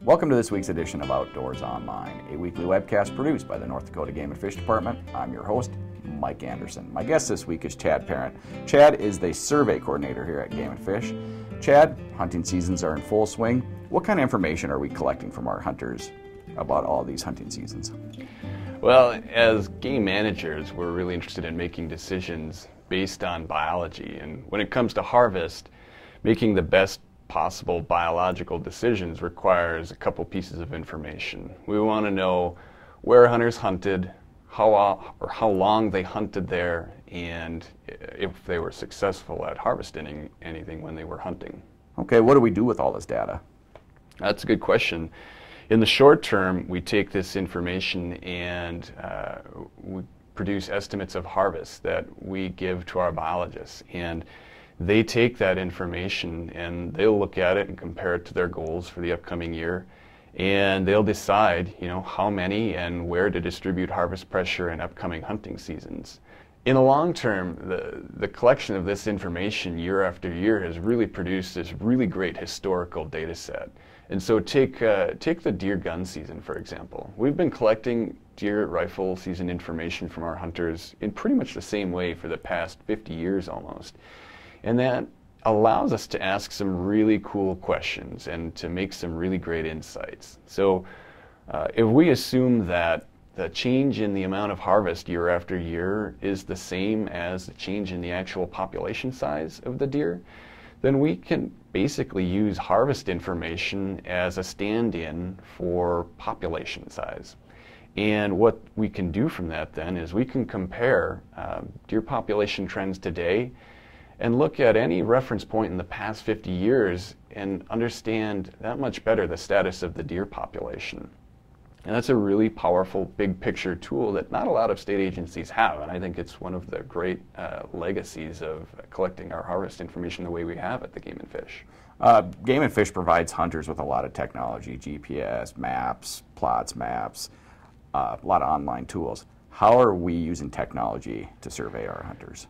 Welcome to this week's edition of Outdoors Online, a weekly webcast produced by the North Dakota Game and Fish Department. I'm your host, Mike Anderson. My guest this week is Chad Parent. Chad is the survey coordinator here at Game and Fish. Chad, hunting seasons are in full swing. What kind of information are we collecting from our hunters about all these hunting seasons? Well, as game managers, we're really interested in making decisions based on biology. And when it comes to harvest, making the best possible biological decisions requires a couple pieces of information. We want to know where hunters hunted, how long they hunted there, and if they were successful at harvesting anything when they were hunting. Okay, what do we do with all this data? That's a good question. In the short term, we take this information and we produce estimates of harvest that we give to our biologists. And they take that information and they'll look at it and compare it to their goals for the upcoming year, and they'll decide, how many and where to distribute harvest pressure in upcoming hunting seasons. In the long term, the collection of this information year after year has really produced this really great historical data set. And so take the deer gun season, for example. We've been collecting deer rifle season information from our hunters in pretty much the same way for the past 50 years almost. And that allows us to ask some really cool questions and to make some really great insights. So if we assume that the change in the amount of harvest year after year is the same as the change in the actual population size of the deer, then we can basically use harvest information as a stand-in for population size. And what we can do from that then is we can compare deer population trends today and look at any reference point in the past 50 years and understand that much better the status of the deer population. And that's a really powerful big picture tool that not a lot of state agencies have, and I think it's one of the great legacies of collecting our harvest information the way we have at the Game and Fish. Game and Fish provides hunters with a lot of technology, GPS, maps, plots, maps, a lot of online tools. How are we using technology to survey our hunters?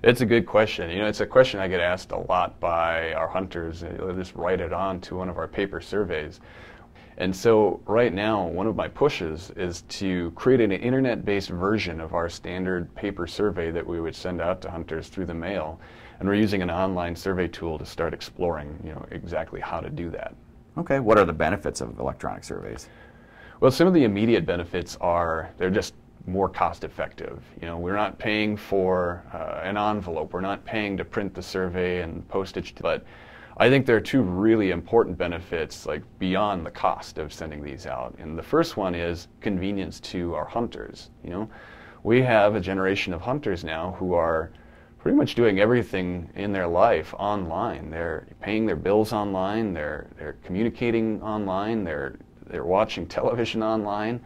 It's a good question. It's a question I get asked a lot by our hunters. They'll just write it on to one of our paper surveys. And so right now, one of my pushes is to create an internet-based version of our standard paper survey that we would send out to hunters through the mail. And we're using an online survey tool to start exploring, exactly how to do that. Okay, what are the benefits of electronic surveys? Well, some of the immediate benefits are they're just more cost effective. We're not paying for an envelope. We're not paying to print the survey and postage. But I think there are two really important benefits, like beyond the cost of sending these out. And the first one is convenience to our hunters. We have a generation of hunters now who are pretty much doing everything in their life online. They're paying their bills online. They're communicating online. They're watching television online.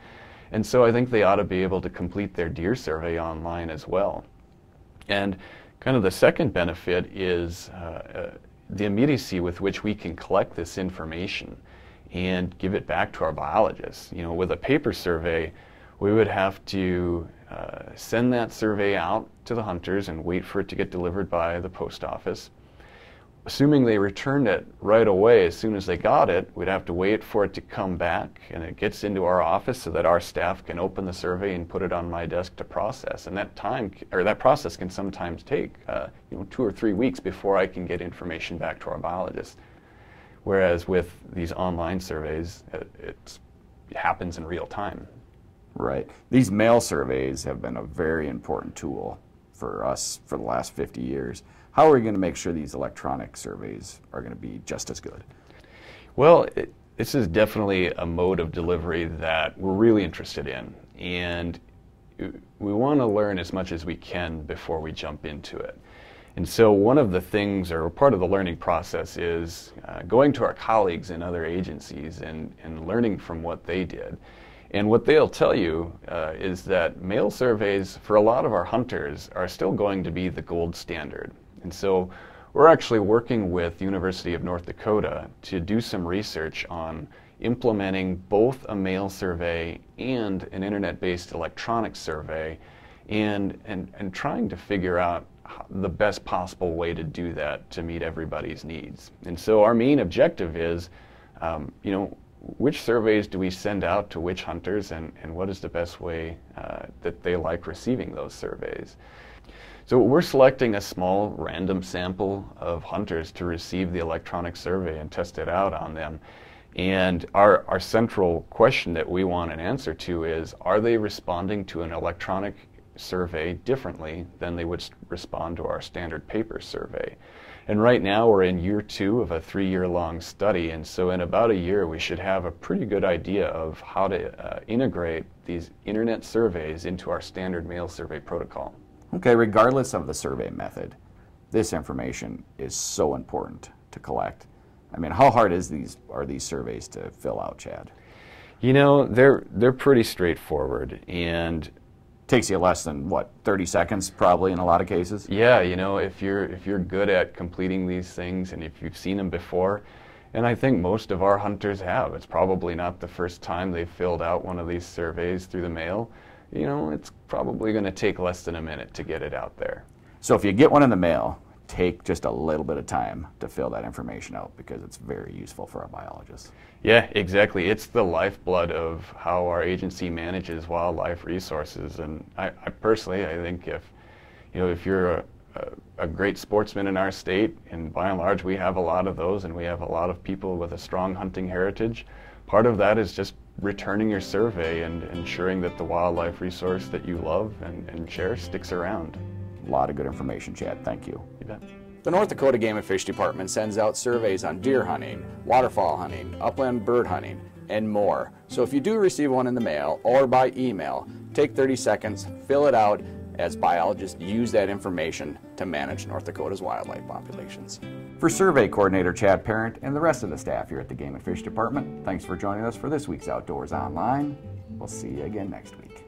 And so I think they ought to be able to complete their deer survey online as well. And kind of the second benefit is the immediacy with which we can collect this information and give it back to our biologists. With a paper survey, we would have to send that survey out to the hunters and wait for it to get delivered by the post office. Assuming they returned it right away as soon as they got it, we'd have to wait for it to come back and it gets into our office so that our staff can open the survey and put it on my desk to process. And that process can sometimes take 2 or 3 weeks before I can get information back to our biologists. Whereas with these online surveys, it happens in real time. Right. These mail surveys have been a very important tool for us for the last 50 years. How are we going to make sure these electronic surveys are going to be just as good? Well, this is definitely a mode of delivery that we're really interested in, and we want to learn as much as we can before we jump into it. And so one of the things, or part of the learning process, is going to our colleagues in other agencies and learning from what they did. And what they'll tell you is that mail surveys for a lot of our hunters are still going to be the gold standard. And so we're actually working with the University of North Dakota to do some research on implementing both a mail survey and an internet-based electronic survey and trying to figure out the best possible way to do that to meet everybody's needs. And so our main objective is which surveys do we send out to which hunters, and what is the best way that they like receiving those surveys. So we're selecting a small random sample of hunters to receive the electronic survey and test it out on them. And our central question that we want an answer to is, are they responding to an electronic survey differently than they would respond to our standard paper survey? And right now we're in year 2 of a 3-year-long study, and so in about a year we should have a pretty good idea of how to integrate these internet surveys into our standard mail survey protocol. Okay, regardless of the survey method, this information is so important to collect. I mean, how hard are these surveys to fill out, Chad? You know, they're pretty straightforward, and takes you less than, what, 30 seconds probably in a lot of cases? Yeah, you know, if you're good at completing these things and if you've seen them before, and I think most of our hunters have, it's probably not the first time they've filled out one of these surveys through the mail, you know, it's probably going to take less than a minute to get it out there. So if you get one in the mail, take just a little bit of time to fill that information out, because it's very useful for our biologists. Yeah, exactly. It's the lifeblood of how our agency manages wildlife resources. And I personally, I think if you're a great sportsman in our state, and by and large we have a lot of those, and we have a lot of people with a strong hunting heritage, part of that is just returning your survey and ensuring that the wildlife resource that you love and share sticks around. A lot of good information, Chad. Thank you. You bet. The North Dakota Game and Fish Department sends out surveys on deer hunting, waterfowl hunting, upland bird hunting, and more. So if you do receive one in the mail or by email, take 30 seconds, fill it out, as biologists use that information to manage North Dakota's wildlife populations. For Survey Coordinator Chad Parent and the rest of the staff here at the Game and Fish Department, thanks for joining us for this week's Outdoors Online. We'll see you again next week.